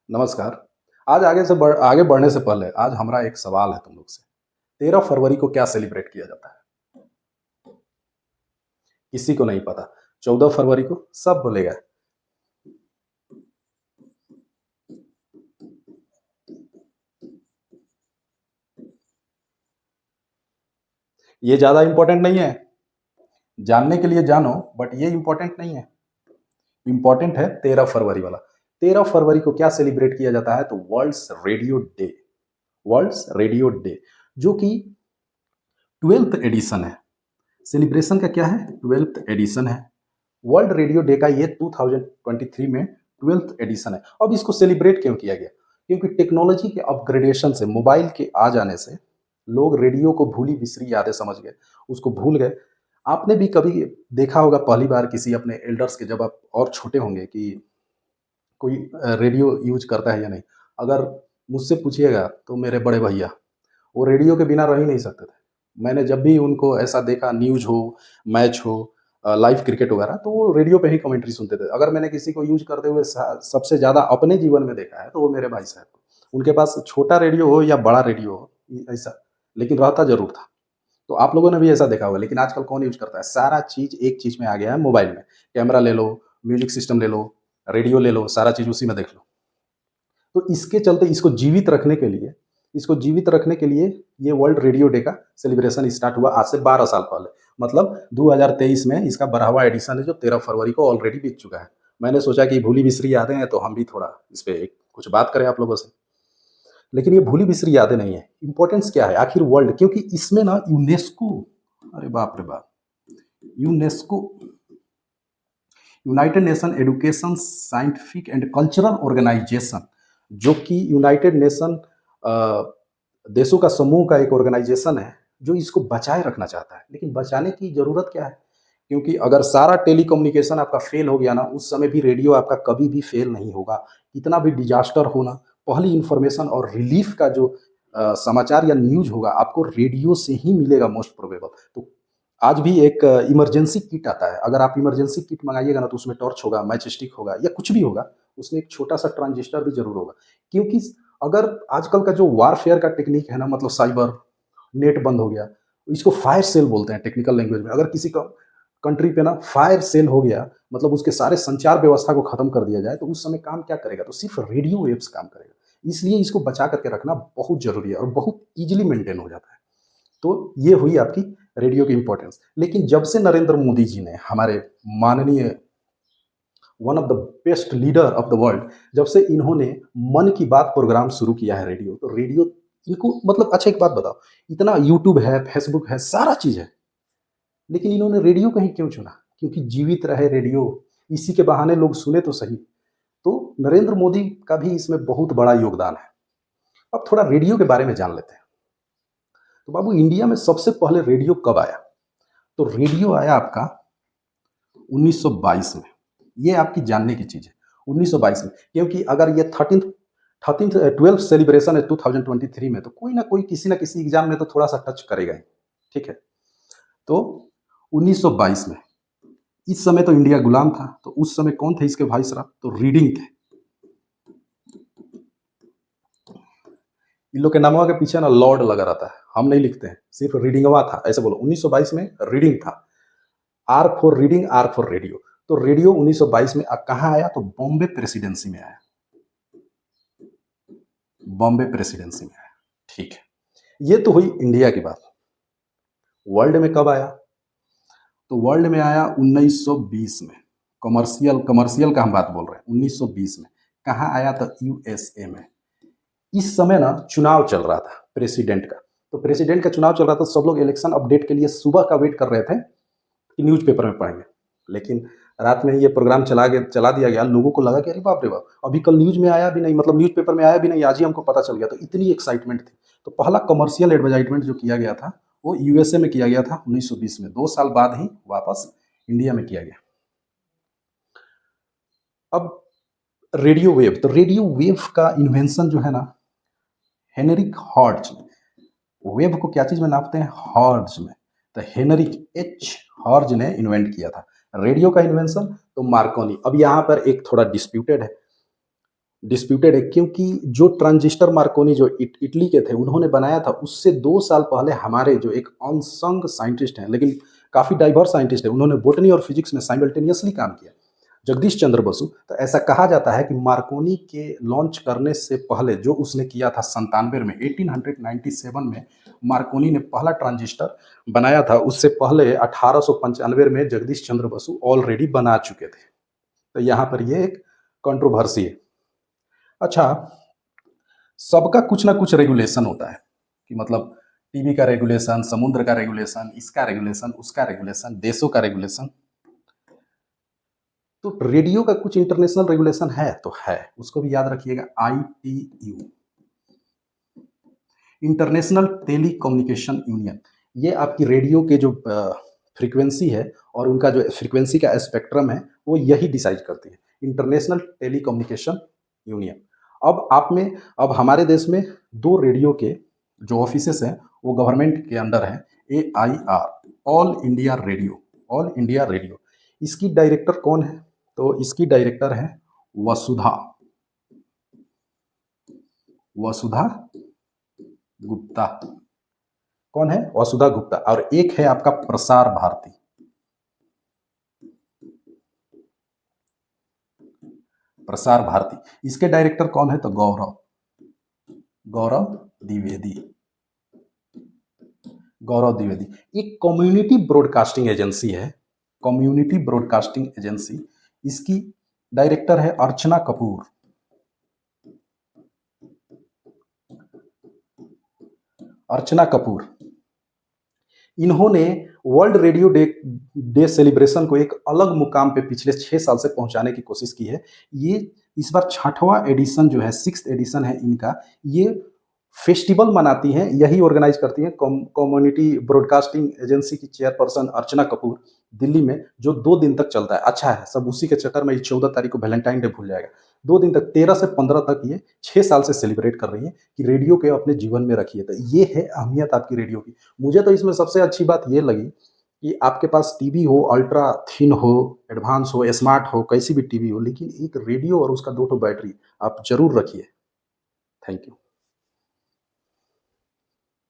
नमस्कार। आज आगे बढ़ने से पहले आज हमारा एक सवाल है तुम लोग से। 13 फरवरी को क्या सेलिब्रेट किया जाता है? किसी को नहीं पता। 14 फरवरी को सब भूलेगा। ये ज़्यादा इम्पोर्टेंट नहीं है। जानने के लिए जानो, बट ये इम्पोर्टेंट नहीं है। इम्पोर्टेंट है 13 फरवरी वाला। 13 फरवरी को क्या सेलिब्रेट किया जाता है? तो world's radio day. World's radio day, जो कि 12th एडिशन है। सेलिब्रेशन का क्या है? 12th एडिशन है। वर्ल्ड रेडियो डे का ये 2023 में 12th एडिशन है। अब इसको सेलिब्रेट क्यों किया गया? क्योंकि टेक्नोलॉजी के अपग्रेडेशन से, मोबाइल के आ जाने से लोग रेडियो को भूली बिसरी यादें समझ गए, उसको भूल गए। आपने भी कभी देखा होगा पहली बार किसी अपने एल्डर्स के, जब आप और छोटे होंगे, कि कोई रेडियो यूज करता है या नहीं। अगर मुझसे पूछिएगा तो मेरे बड़े भैया वो रेडियो के बिना रह ही नहीं सकते थे। मैंने जब भी उनको ऐसा देखा, न्यूज़ हो, मैच हो, लाइव क्रिकेट वगैरह, तो वो रेडियो पे ही कमेंट्री सुनते थे। अगर मैंने किसी को यूज करते हुए सबसे ज़्यादा अपने जीवन में देखा है तो वो मेरे भाई साहब को। उनके पास छोटा रेडियो हो या बड़ा रेडियो हो, ऐसा, लेकिन रहता जरूर था। तो आप लोगों ने भी ऐसा देखा होगा। लेकिन आजकल कौन यूज करता है? सारा चीज़ एक चीज़ में आ गया है, मोबाइल में। कैमरा ले लो, म्यूजिक सिस्टम ले लो, रेडियो ले लो, सारा चीज़ उसी में देख लो। तो इसके चलते इसको जीवित रखने के लिए ये वर्ल्ड रेडियो डे का सेलिब्रेशन स्टार्ट हुआ आज से 12 साल पहले। मतलब 2023 में इसका 12वां एडिशन है, जो 13 फरवरी को ऑलरेडी बीत चुका है। मैंने सोचा कि भूली बिसरी यादें हैं तो हम भी थोड़ा इस पे कुछ बात करें आप लोगों से। लेकिन ये भूली बिसरी यादें नहीं है। इंपॉर्टेंस क्या है आखिर वर्ल्ड? क्योंकि इसमें ना यूनेस्को, अरे बाप रे बाप, UNESCO, United Nation Education Scientific and Cultural Organization, जो कि यूनाइटेड नेशन देशों का समूह का एक ऑर्गेनाइजेशन है, जो इसको बचाए रखना चाहता है। लेकिन बचाने की ज़रूरत क्या है? क्योंकि अगर सारा टेलीकम्युनिकेशन आपका फेल हो गया ना, उस समय भी रेडियो आपका कभी भी फेल नहीं होगा। कितना भी डिजास्टर हो ना, पहली इन्फॉर्मेशन और रिलीफ का जो समाचार या न्यूज़ होगा, आपको रेडियो से ही मिलेगा मोस्ट प्रोबेबल। तो आज भी एक इमरजेंसी किट आता है। अगर आप इमरजेंसी किट मँगाइएगा ना, तो उसमें टॉर्च होगा, मैच स्टिक होगा या कुछ भी होगा, उसमें एक छोटा-सा ट्रांजिस्टर भी ज़रूर होगा। क्योंकि अगर आजकल का जो वारफेयर का टेक्नीक है ना, मतलब साइबर, नेट बंद हो गया, इसको फायर सेल बोलते हैं टेक्निकल लैंग्वेज में। अगर किसी का कंट्री पे ना फायर सेल हो गया, मतलब उसके सारे संचार व्यवस्था को खत्म कर दिया जाए, तो उस समय काम क्या करेगा? तो सिर्फ रेडियो वेव्स काम करेगा। इसलिए इसको बचा करके रखना बहुत ज़रूरी है और बहुत ईज़िली मेंटेन हो जाता है। तो ये हुई आपकी रेडियो की इम्पोर्टेंस। लेकिन जब से नरेंद्र मोदी जी ने, हमारे माननीय, one of the best leader of the world, जब से इन्होंने मन की बात प्रोग्राम शुरू किया है रेडियो, तो रेडियो इनको, मतलब अच्छा एक बात बताओ, इतना यूट्यूब है, फेसबुक है, सारा चीज़ है, लेकिन इन्होंने रेडियो को ही क्यों चुना? क्योंकि जीवित रहे रेडियो, इसी के बहाने लोग सुने तो सही। तो नरेंद्र मोदी का भी इसमें बहुत बड़ा योगदान है। अब थोड़ा रेडियो के बारे में जान लेते हैं। तो बाबू, इंडिया में सबसे पहले रेडियो कब आया? तो रेडियो आया आपका 1922 में। ये आपकी जानने की चीज़ है, 1922 में। क्योंकि अगर ये 12th सेलिब्रेशन है 2023 में, तो कोई ना कोई किसी ना किसी एग्जाम में तो थोड़ा सा टच करेगा ही। ठीक है? तो 1922 में, इस समय तो इंडिया गुलाम था, तो उस समय कौन थे इसके भाई साहब? तो रीडिंग थे। इन लोग के नामों के पीछे ना लॉर्ड लगा रहता है, हम नहीं लिखते हैं, सिर्फ रीडिंगवा था, ऐसे बोलो। 1922 में रीडिंग था। R for reading, R for radio. तो रेडियो 1922 में कहाँ आया? तो बॉम्बे प्रेसिडेंसी में आया। बॉम्बे प्रेसिडेंसी में आया। ठीक है, ये तो हुई इंडिया की बात। वर्ल्ड में कब आया? तो वर्ल्ड में आया 1920 में। कमर्शियल कमर्शियल का हम बात बोल रहे हैं, 1920 में। कहाँ आया? तो यूएसए में। इस समय ना चुनाव चल रहा था प्रेसिडेंट का। तो प्रेसिडेंट का चुनाव चल रहा था, सब लोग इलेक्शन अपडेट के लिए सुबह का वेट कर रहे थे कि न्यूज़पेपर में पढ़ेंगे। लेकिन रात में ही ये प्रोग्राम चला दिया गया। लोगों को लगा कि अरे बाप रे बाप, अभी कल न्यूज़ में आया भी नहीं, मतलब न्यूज़पेपर में आया भी नहीं, आज ही हमको पता चल गया। तो इतनी एक्साइटमेंट थी। तो पहला कमर्शियल एडवर्टाइजमेंट जो किया गया था, वो यूएसए में किया गया था 1920 में। 2 साल बाद ही वापस इंडिया में किया गया। अब रेडियो वेव, तो रेडियो वेव का इन्वेंशन जो है ना, हेनरिक हॉर्ट्ज, वेब को क्या चीज़ में नापते हैं? हॉर्ट्ज में। तो हेनरिक एच हॉर्ज ने इन्वेंट किया था। रेडियो का इन्वेंशन तो मार्कोनी। अब यहाँ पर एक थोड़ा डिस्प्यूटेड है। डिस्प्यूटेड है, क्योंकि जो ट्रांजिस्टर मार्कोनी जो इटली के थे उन्होंने बनाया था, उससे 2 साल पहले हमारे जो एक अनसंग साइंटिस्ट हैं, लेकिन काफ़ी डाइवर्स साइंटिस्ट हैं, उन्होंने बॉटनी और फिजिक्स में साइमल्टेनियसली काम किया, जगदीश चंद्र बसु। तो ऐसा कहा जाता है कि मार्कोनी के लॉन्च करने से पहले जो उसने किया था 97 में, 1897 में मार्कोनी ने पहला ट्रांजिस्टर बनाया था, उससे पहले 1895 में जगदीश चंद्र बसु ऑलरेडी बना चुके थे। तो यहाँ पर ये एक कंट्रोवर्सी है। अच्छा, सबका कुछ ना कुछ रेगुलेशन होता है, कि मतलब टीवी का रेगुलेशन, समुद्र का रेगुलेशन, इसका रेगुलेशन, उसका रेगुलेशन, देशों का रेगुलेशन। तो रेडियो का कुछ इंटरनेशनल रेगुलेशन है तो है, उसको भी याद रखिएगा, ITU, International telecommunication Union. ये आपकी रेडियो के जो फ्रीक्वेंसी है और उनका जो फ्रीक्वेंसी का स्पेक्ट्रम है वो यही डिसाइड करती है, इंटरनेशनल टेली कम्युनिकेशन यूनियन। अब हमारे देश में 2 रेडियो के जो ऑफिसेस हैं वो गवर्नमेंट के अंडर हैं, AIR, all India radio, all India radio. इसकी डायरेक्टर कौन है? तो इसकी डायरेक्टर है वसुधा, वसुधा गुप्ता। कौन है? वसुधा गुप्ता। और एक है आपका प्रसार भारती, प्रसार भारती। इसके डायरेक्टर कौन है? तो गौरव, गौरव द्विवेदी, गौरव द्विवेदी। एक कम्युनिटी ब्रॉडकास्टिंग एजेंसी है, कम्युनिटी ब्रॉडकास्टिंग एजेंसी। इसकी डायरेक्टर है अर्चना कपूर, अर्चना कपूर। इन्होंने वर्ल्ड रेडियो डे सेलिब्रेशन को एक अलग मुकाम पे पिछले 6 साल से पहुंचाने की कोशिश की है। ये इस बार 6वां एडिशन जो है, 6th एडिशन है इनका। ये फेस्टिवल मनाती हैं, यही ऑर्गेनाइज करती हैं कम्युनिटी ब्रॉडकास्टिंग एजेंसी की चेयरपर्सन अर्चना कपूर, दिल्ली में, जो 2 दिन तक चलता है। अच्छा है, सब उसी के चक्कर में 14 तारीख को वैलेंटाइन डे भूल जाएगा। 2 दिन तक, 13 से 15 तक, ये 6 साल से सेलिब्रेट कर रही है कि रेडियो के अपने जीवन में रखिए। तो ये है अहमियत आपकी रेडियो की। मुझे तो इसमें सबसे अच्छी बात ये लगी कि आपके पास टीवी हो, अल्ट्रा थिन हो, एडवांस हो, स्मार्ट हो, कैसी भी टीवी हो, लेकिन एक रेडियो और उसका 2 ठो बैटरी आप जरूर रखिए। Thank you.